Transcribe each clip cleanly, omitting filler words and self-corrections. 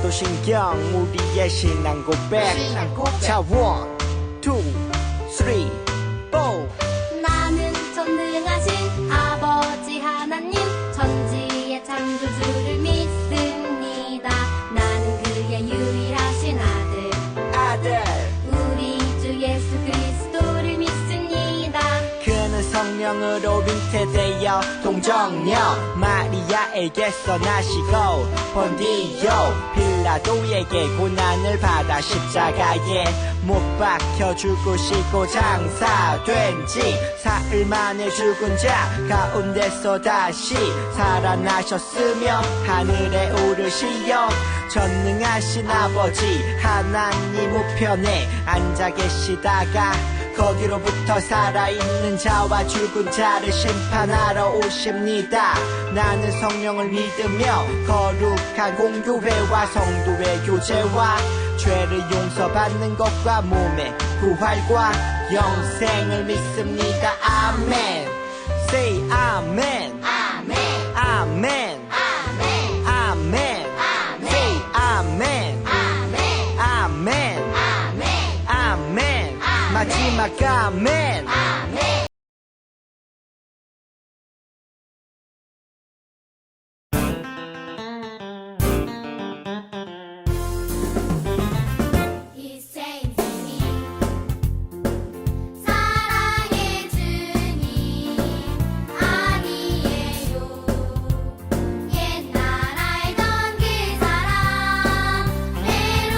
사도신경 우리의 신앙 고백 자 원, 투, 쓰리, 포 나는 전능하신 아버지 하나님 천지의 창조주를 믿습니다. 나는 그의 유일하신 아들 우리 주 예수 그리스도를 믿습니다. 그는 성령으로 잉태되어 동정녀 마리아에게서 나시고 본디오 빌라도에게 고난을 받아 십자가에 못 박혀 죽으시고 장사된 지 사흘 만에 죽은 자 가운데서 다시 살아나셨으며 하늘에 오르시어 전능하신 아버지 하나님 우편에 앉아 계시다가 거기로부터 살아있는 자와 죽은 자를 심판하러 오십니다. 나는 성령을 믿으며 거룩한 공교회와 성도의 교제와 죄를 용서받는 것과 몸의 부활과 영생을 믿습니다. 아멘. Say 아멘. 아멘. 아멘. 아멘. 아멘. Say 아멘. 아멘. 아멘. 아멘. 아멘. 마지막 아멘. 아멘. 이 생명이 사랑의 주님 아니에요. 옛날 알던 그 사람 때론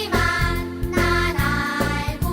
느리지만 난 알고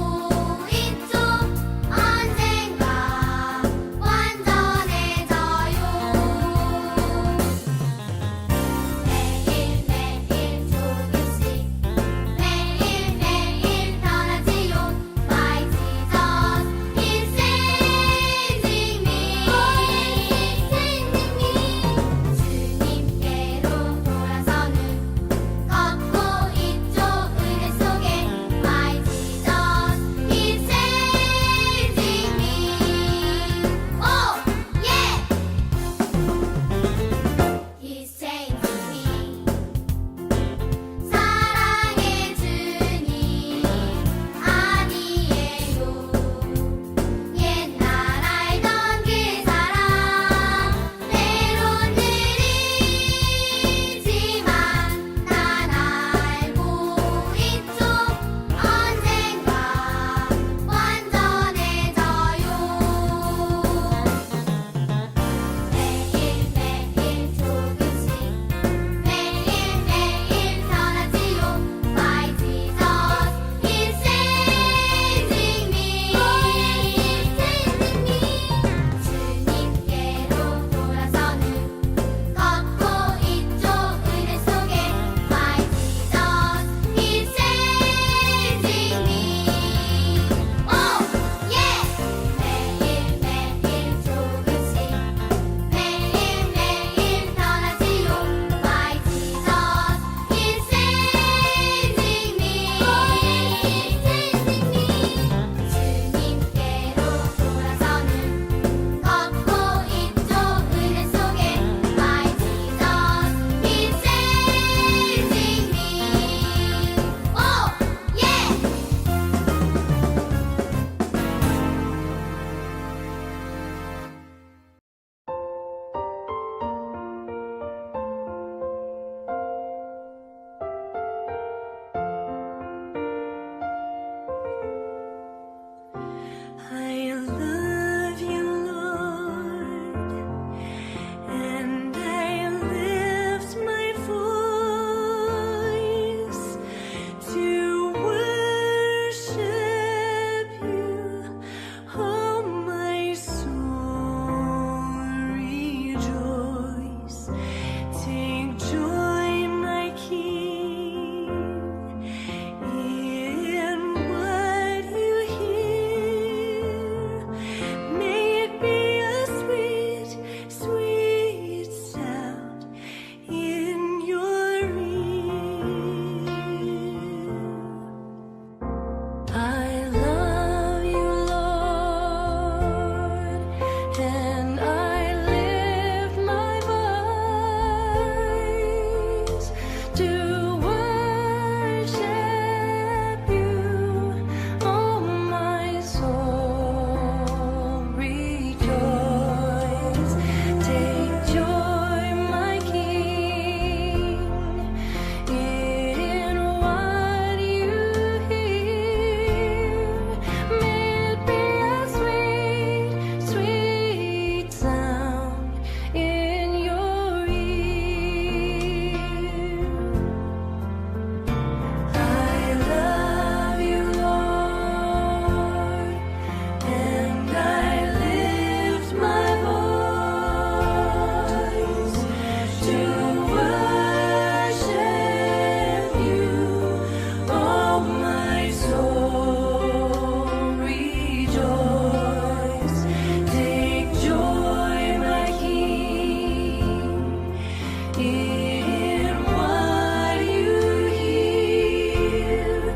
in what you hear.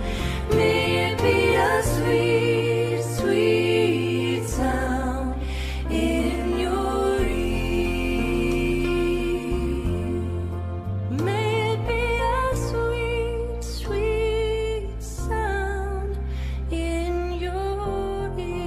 May it be a sweet, sweet sound in your ear. May it be a sweet, sweet sound in your ear.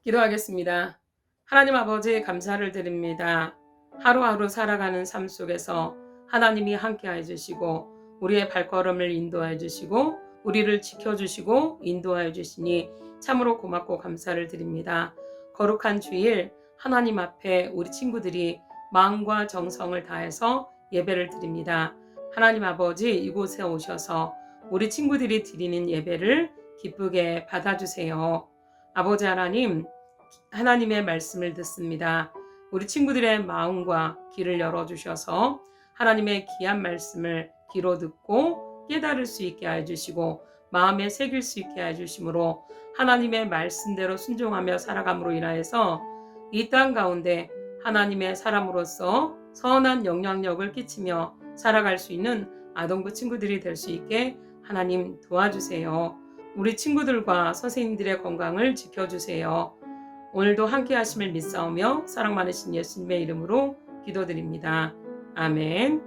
기도하겠습니다. 하나님 아버지 감사를 드립니다. 하루하루 살아가는 삶 속에서 하나님이 함께해 주시고 우리의 발걸음을 인도해 주시고 우리를 지켜주시고 인도해 주시니 참으로 고맙고 감사를 드립니다. 거룩한 주일 하나님 앞에 우리 친구들이 마음과 정성을 다해서 예배를 드립니다. 하나님 아버지 이곳에 오셔서 우리 친구들이 드리는 예배를 기쁘게 받아주세요. 아버지 하나님, 하나님의 말씀을 듣습니다. 우리 친구들의 마음과 귀를 열어주셔서 하나님의 귀한 말씀을 귀로 듣고 깨달을 수 있게 해주시고 마음에 새길 수 있게 해주심으로 하나님의 말씀대로 순종하며 살아감으로 인하여서 이 땅 가운데 하나님의 사람으로서 선한 영향력을 끼치며 살아갈 수 있는 아동부 친구들이 될 수 있게 하나님 도와주세요. 우리 친구들과 선생님들의 건강을 지켜주세요. 오늘도 함께 하심을 믿사오며 사랑 많으신 예수님의 이름으로 기도드립니다. 아멘.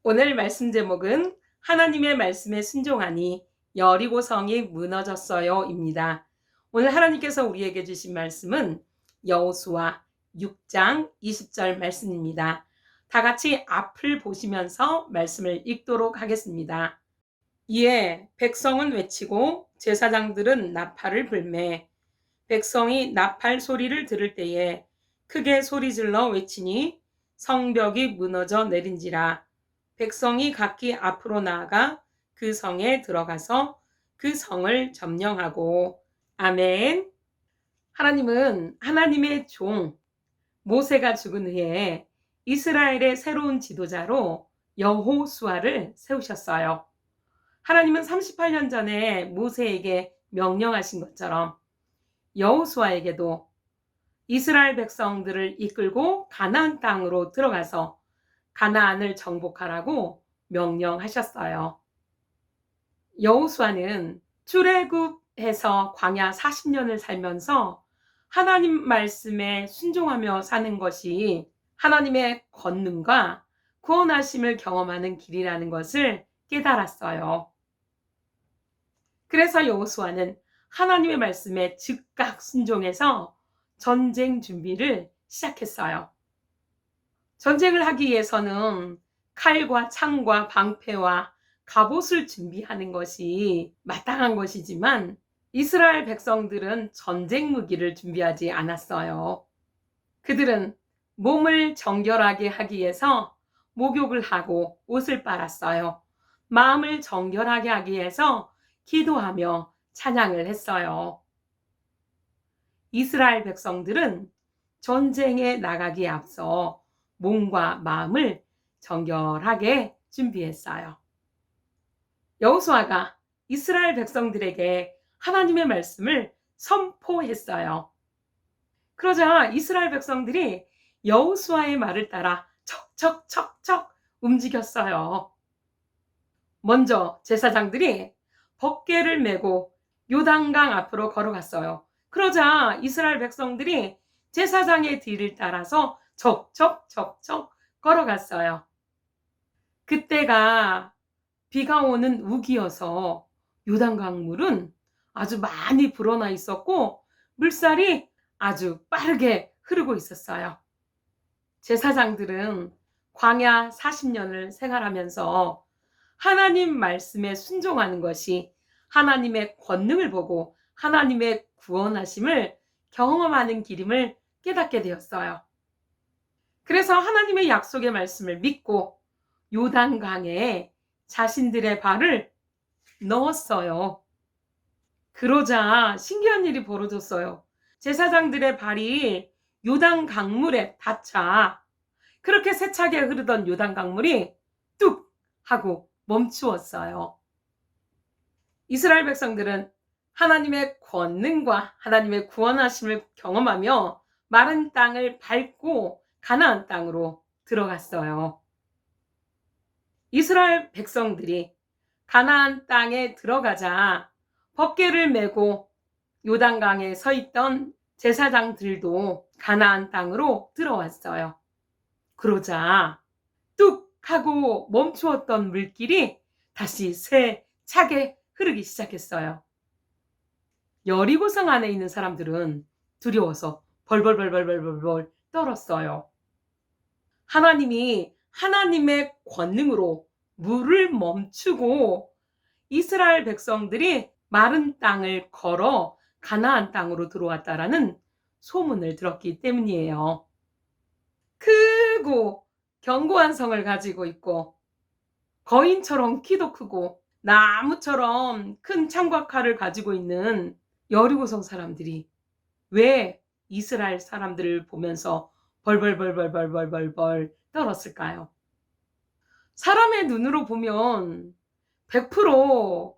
오늘 말씀 제목은 하나님의 말씀에 순종하니 여리고성이 무너졌어요 입니다. 오늘 하나님께서 우리에게 주신 말씀은 여호수아 6장 20절 말씀입니다. 다 같이 앞을 보시면서 말씀을 읽도록 하겠습니다. 이에 백성은 외치고 제사장들은 나팔을 불매 백성이 나팔 소리를 들을 때에 크게 소리질러 외치니 성벽이 무너져 내린지라. 백성이 각기 앞으로 나아가 그 성에 들어가서 그 성을 점령하고. 아멘. 하나님은 하나님의 종 모세가 죽은 후에 이스라엘의 새로운 지도자로 여호수아를 세우셨어요. 하나님은 38년 전에 모세에게 명령하신 것처럼 여호수아에게도 이스라엘 백성들을 이끌고 가나안 땅으로 들어가서 가나안을 정복하라고 명령하셨어요. 여호수아는 출애굽해서 광야 40년을 살면서 하나님 말씀에 순종하며 사는 것이 하나님의 권능과 구원하심을 경험하는 길이라는 것을 깨달았어요. 그래서 여호수아는 하나님의 말씀에 즉각 순종해서 전쟁 준비를 시작했어요. 전쟁을 하기 위해서는 칼과 창과 방패와 갑옷을 준비하는 것이 마땅한 것이지만 이스라엘 백성들은 전쟁 무기를 준비하지 않았어요. 그들은 몸을 정결하게 하기 위해서 목욕을 하고 옷을 빨았어요. 마음을 정결하게 하기 위해서 기도하며 찬양을 했어요. 이스라엘 백성들은 전쟁에 나가기에 앞서 몸과 마음을 정결하게 준비했어요. 여호수아가 이스라엘 백성들에게 하나님의 말씀을 선포했어요. 그러자 이스라엘 백성들이 여호수아의 말을 따라 척척척척 움직였어요. 먼저 제사장들이 법궤를 메고 요단강 앞으로 걸어갔어요. 그러자 이스라엘 백성들이 제사장의 뒤를 따라서 척척척척 걸어갔어요. 그때가 비가 오는 우기여서 요단강 물은 아주 많이 불어나 있었고 물살이 아주 빠르게 흐르고 있었어요. 제사장들은 광야 40년을 생활하면서 하나님 말씀에 순종하는 것이 하나님의 권능을 보고 하나님의 구원하심을 경험하는 길임을 깨닫게 되었어요. 그래서 하나님의 약속의 말씀을 믿고 요단강에 자신들의 발을 넣었어요. 그러자 신기한 일이 벌어졌어요. 제사장들의 발이 요단 강물에 닿자 그렇게 세차게 흐르던 요단 강물이 뚝 하고 멈추었어요. 이스라엘 백성들은 하나님의 권능과 하나님의 구원하심을 경험하며 마른 땅을 밟고 가나안 땅으로 들어갔어요. 이스라엘 백성들이 가나안 땅에 들어가자 법궤를 메고 요단강에 서 있던 제사장들도 가나안 땅으로 들어왔어요. 그러자 뚝 하고 멈추었던 물길이 다시 세차게 흐르기 시작했어요. 여리고성 안에 있는 사람들은 두려워서 벌벌벌벌벌벌 떨었어요. 하나님이 하나님의 권능으로 물을 멈추고 이스라엘 백성들이 마른 땅을 걸어 가나안 땅으로 들어왔다라는 소문을 들었기 때문이에요. 크고 견고한 성을 가지고 있고 거인처럼 키도 크고 나무처럼 큰 창과 칼을 가지고 있는 여리고성 사람들이 왜 이스라엘 사람들을 보면서 벌벌벌벌벌벌벌 떨었을까요? 사람의 눈으로 보면 100%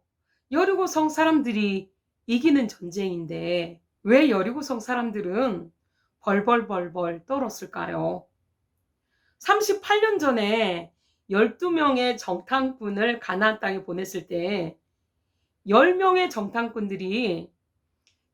여리고성 사람들이 이기는 전쟁인데 왜 여리고성 사람들은 벌벌벌벌 떨었을까요? 38년 전에 12명의 정탐꾼을 가나안 땅에 보냈을 때 10명의 정탐꾼들이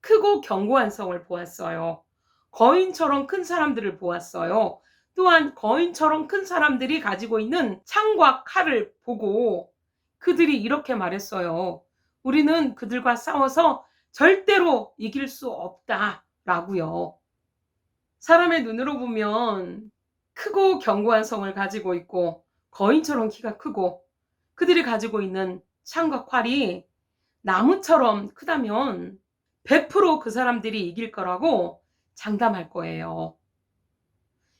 크고 견고한 성을 보았어요. 거인처럼 큰 사람들을 보았어요. 또한 거인처럼 큰 사람들이 가지고 있는 창과 칼을 보고 그들이 이렇게 말했어요. 우리는 그들과 싸워서 절대로 이길 수 없다라고요. 사람의 눈으로 보면 크고 견고한 성을 가지고 있고 거인처럼 키가 크고 그들이 가지고 있는 창과 칼이 나무처럼 크다면 100% 그 사람들이 이길 거라고 장담할 거예요.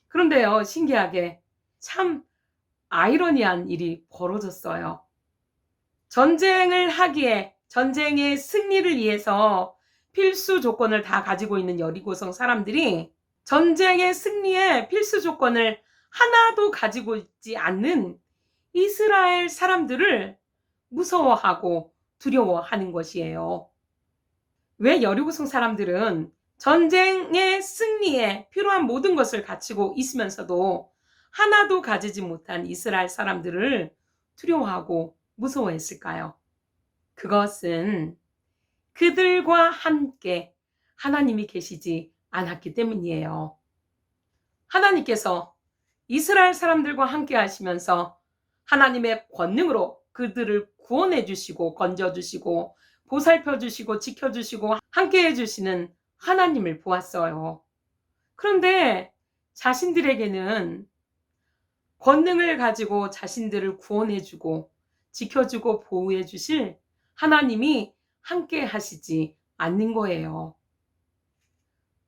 그런데요, 신기하게 참 아이러니한 일이 벌어졌어요. 전쟁을 하기에 전쟁의 승리를 위해서 필수 조건을 다 가지고 있는 여리고성 사람들이 전쟁의 승리의 필수 조건을 하나도 가지고 있지 않는 이스라엘 사람들을 무서워하고 두려워하는 것이에요. 왜 여리고성 사람들은 전쟁의 승리에 필요한 모든 것을 갖추고 있으면서도 하나도 가지지 못한 이스라엘 사람들을 두려워하고 무서워했을까요? 그것은 그들과 함께 하나님이 계시지 않았기 때문이에요. 하나님께서 이스라엘 사람들과 함께 하시면서 하나님의 권능으로 그들을 구원해 주시고 건져 주시고 보살펴 주시고 지켜 주시고 함께 해 주시는 하나님을 보았어요. 그런데 자신들에게는 권능을 가지고 자신들을 구원해 주고 지켜주고 보호해 주실 하나님이 함께 하시지 않는 거예요.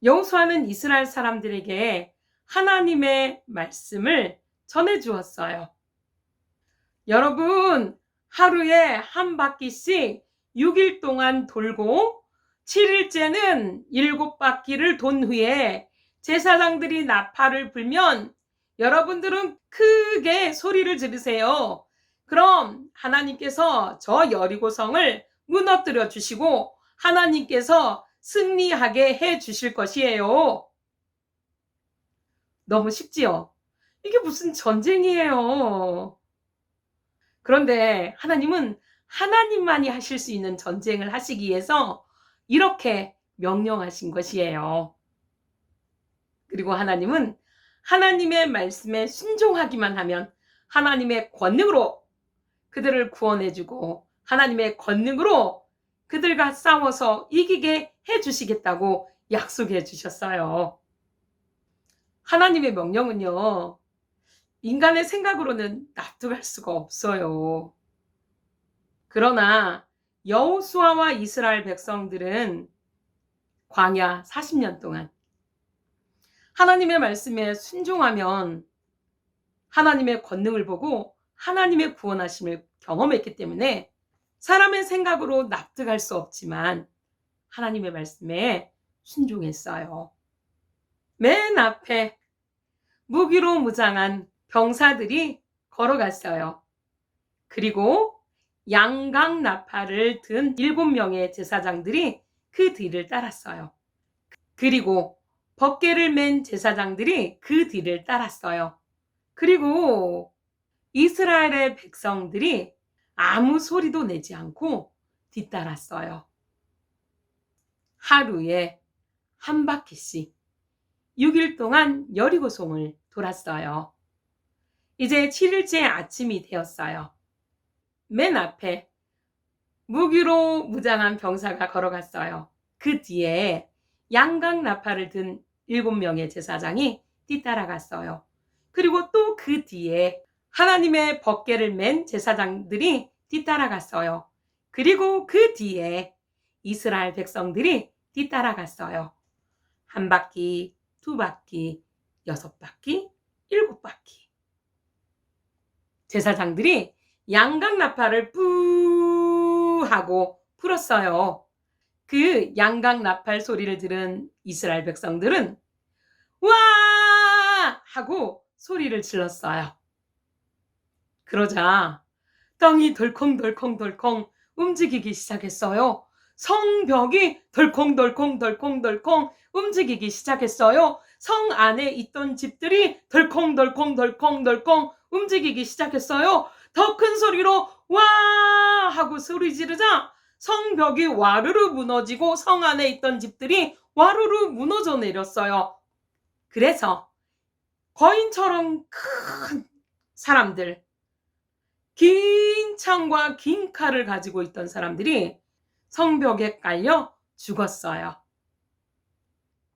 여호수아는 이스라엘 사람들에게 하나님의 말씀을 전해 주었어요. 여러분, 하루에 한 바퀴씩 6일 동안 돌고 7일째는 7바퀴를 돈 후에 제사장들이 나팔을 불면 여러분들은 크게 소리를 지르세요. 그럼 하나님께서 저 여리고성을 무너뜨려 주시고 하나님께서 승리하게 해 주실 것이에요. 너무 쉽지요? 이게 무슨 전쟁이에요. 그런데 하나님은 하나님만이 하실 수 있는 전쟁을 하시기 위해서 이렇게 명령하신 것이에요. 그리고 하나님은 하나님의 말씀에 순종하기만 하면 하나님의 권능으로 그들을 구원해주고 하나님의 권능으로 그들과 싸워서 이기게 해주시겠다고 약속해 주셨어요. 하나님의 명령은요, 인간의 생각으로는 납득할 수가 없어요. 그러나 여호수아와 이스라엘 백성들은 광야 40년 동안 하나님의 말씀에 순종하면 하나님의 권능을 보고 하나님의 구원하심을 경험했기 때문에 사람의 생각으로 납득할 수 없지만 하나님의 말씀에 순종했어요. 맨 앞에 무기로 무장한 병사들이 걸어갔어요. 그리고 양각 나팔을 든 7명의 제사장들이 그 뒤를 따랐어요. 그리고 법궤를 맨 제사장들이 그 뒤를 따랐어요. 그리고 이스라엘의 백성들이 아무 소리도 내지 않고 뒤따랐어요. 하루에 한 바퀴씩 6일 동안 여리고성을 돌았어요. 이제 7일째 아침이 되었어요. 맨 앞에 무기로 무장한 병사가 걸어갔어요. 그 뒤에 양각 나팔을 든 7명의 제사장이 뒤따라갔어요. 그리고 또 그 뒤에 하나님의 법궤를 맨 제사장들이 뒤따라갔어요. 그리고 그 뒤에 이스라엘 백성들이 뒤따라갔어요. 한 바퀴, 두 바퀴, 6바퀴, 7바퀴. 제사장들이 양각 나팔을 뿌 하고 불었어요. 그 양각 나팔 소리를 들은 이스라엘 백성들은 와 하고 소리를 질렀어요. 그러자 땅이 덜컹덜컹덜컹 움직이기 시작했어요. 성벽이 덜컹덜컹덜컹덜컹 움직이기 시작했어요. 성 안에 있던 집들이 덜컹덜컹덜컹덜컹 움직이기 시작했어요. 더 큰 소리로 와 하고 소리 지르자 성벽이 와르르 무너지고 성 안에 있던 집들이 와르르 무너져 내렸어요. 그래서 거인처럼 큰 사람들, 긴 창과 긴 칼을 가지고 있던 사람들이 성벽에 깔려 죽었어요.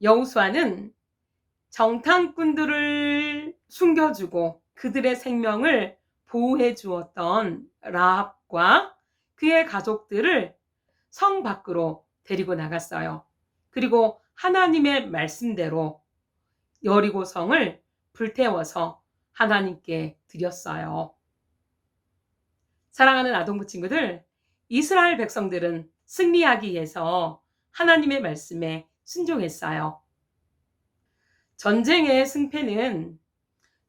여호수아는 정탐꾼들을 숨겨주고 그들의 생명을 보호해 주었던 라합과 그의 가족들을 성 밖으로 데리고 나갔어요. 그리고 하나님의 말씀대로 여리고성을 불태워서 하나님께 드렸어요. 사랑하는 아동부 친구들, 이스라엘 백성들은 승리하기 위해서 하나님의 말씀에 순종했어요. 전쟁의 승패는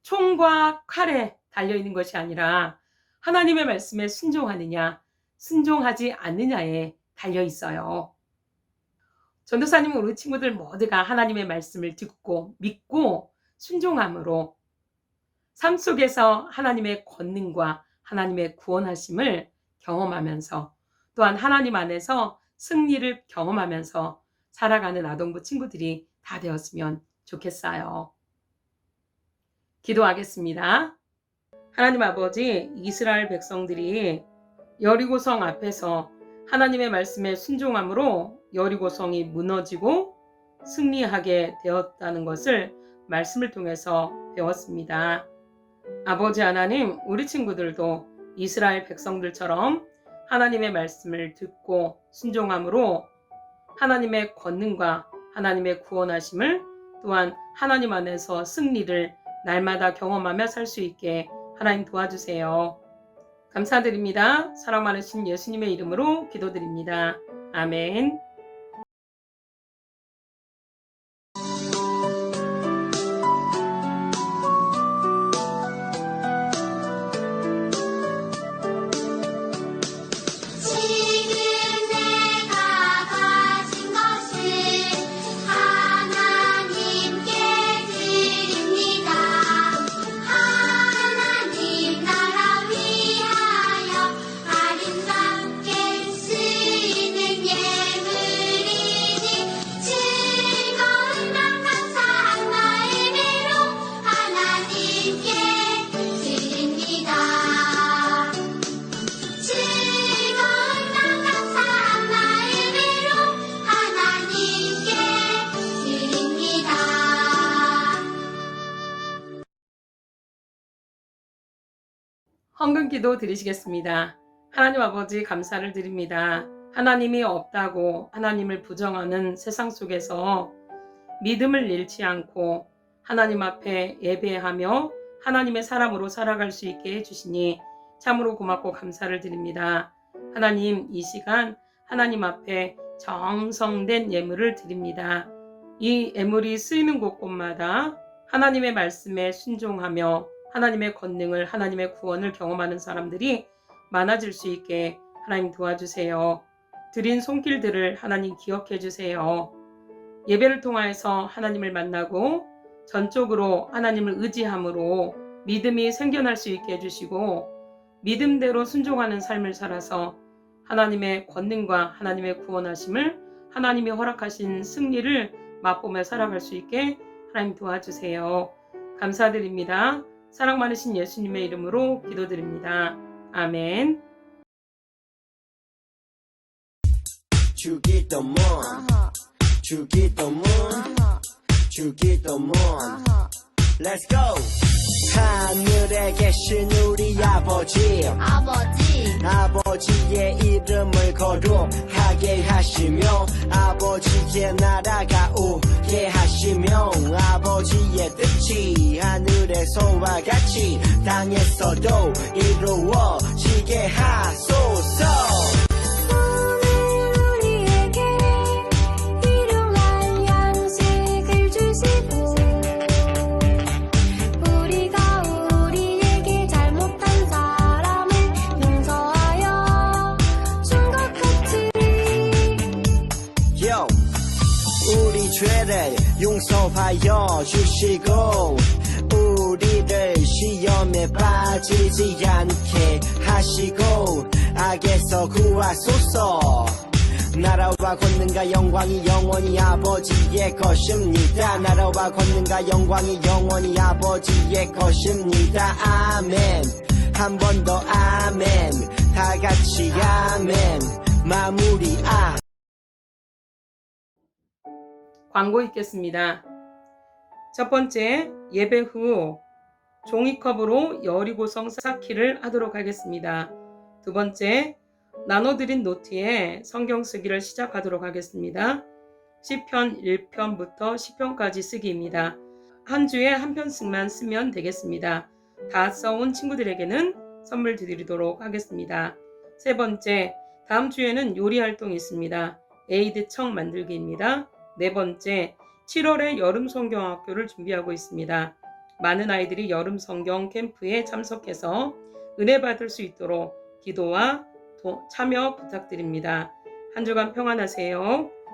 총과 칼에 달려있는 것이 아니라 하나님의 말씀에 순종하느냐, 순종하지 않느냐에 달려있어요. 전도사님은 우리 친구들 모두가 하나님의 말씀을 듣고 믿고 순종함으로 삶 속에서 하나님의 권능과 하나님의 구원하심을 경험하면서 또한 하나님 안에서 승리를 경험하면서 살아가는 아동부 친구들이 다 되었으면 좋겠어요. 기도하겠습니다. 하나님 아버지, 이스라엘 백성들이 여리고성 앞에서 하나님의 말씀에 순종함으로 여리고성이 무너지고 승리하게 되었다는 것을 말씀을 통해서 배웠습니다. 아버지 하나님, 우리 친구들도 이스라엘 백성들처럼 하나님의 말씀을 듣고 순종함으로 하나님의 권능과 하나님의 구원하심을 또한 하나님 안에서 승리를 날마다 경험하며 살 수 있게 하나님 도와주세요. 감사드립니다. 사랑 많으신 예수님의 이름으로 기도드립니다. 아멘. 지금 내가 가진 것을 하나님께 드립니다. 하나님 나라 위하여 아름답게 쓰이는 예물이니 즐거운 맘 감사한 마음으로 하나님께 드립니다. 즐거운 맘 감사한 마음으로 하나님께 드립니다. 헌금 기도 드리시겠습니다. 하나님 아버지 감사를 드립니다. 하나님이 없다고 하나님을 부정하는 세상 속에서 믿음을 잃지 않고 하나님 앞에 예배하며 하나님의 사람으로 살아갈 수 있게 해주시니 참으로 고맙고 감사를 드립니다. 하나님, 이 시간 하나님 앞에 정성된 예물을 드립니다. 이 예물이 쓰이는 곳곳마다 하나님의 말씀에 순종하며 하나님의 권능을, 하나님의 구원을 경험하는 사람들이 많아질 수 있게 하나님 도와주세요. 드린 손길들을 하나님 기억해 주세요. 예배를 통하여서 하나님을 만나고 전적으로 하나님을 의지함으로 믿음이 생겨날 수 있게 해주시고 믿음대로 순종하는 삶을 살아서 하나님의 권능과 하나님의 구원하심을 하나님이 허락하신 승리를 맛보며 살아갈 수 있게 하나님 도와주세요. 감사드립니다. 사랑 많으신 예수님의 이름으로 기도드립니다. 아멘. 주기도문 주기도문 주기도문 Let's go. 하늘에 계신 우리 아버지 아버지의 이름을 거룩하게 하시며 아버지의 나라가 오게 하시며 아버지의 뜻이 하늘에서와 같이 땅에서도 이루어지게 하소서. 우리 죄를 용서하여 주시고 우리를 시험에 빠지지 않게 하시고 악에서 구하소서. 나라와 권능과 영광이 영원히 아버지의 것입니다. 나라와 권능과 영광이 영원히 아버지의 것입니다. 아멘. 한 번 더 아멘. 다 같이 아멘. 마무리 광고 있겠습니다. 첫 번째, 예배 후 종이컵으로 여리고성 쌓기를 하도록 하겠습니다. 두 번째, 나눠드린 노트에 성경 쓰기를 시작하도록 하겠습니다. 시편 1편부터 10편까지 쓰기입니다. 한 주에 한 편씩만 쓰면 되겠습니다. 다 써온 친구들에게는 선물 드리도록 하겠습니다. 세 번째, 다음 주에는 요리 활동이 있습니다. 에이드 청 만들기입니다. 네 번째, 7월에 여름 성경학교를 준비하고 있습니다. 많은 아이들이 여름 성경 캠프에 참석해서 은혜 받을 수 있도록 기도와 참여 부탁드립니다. 한 주간 평안하세요.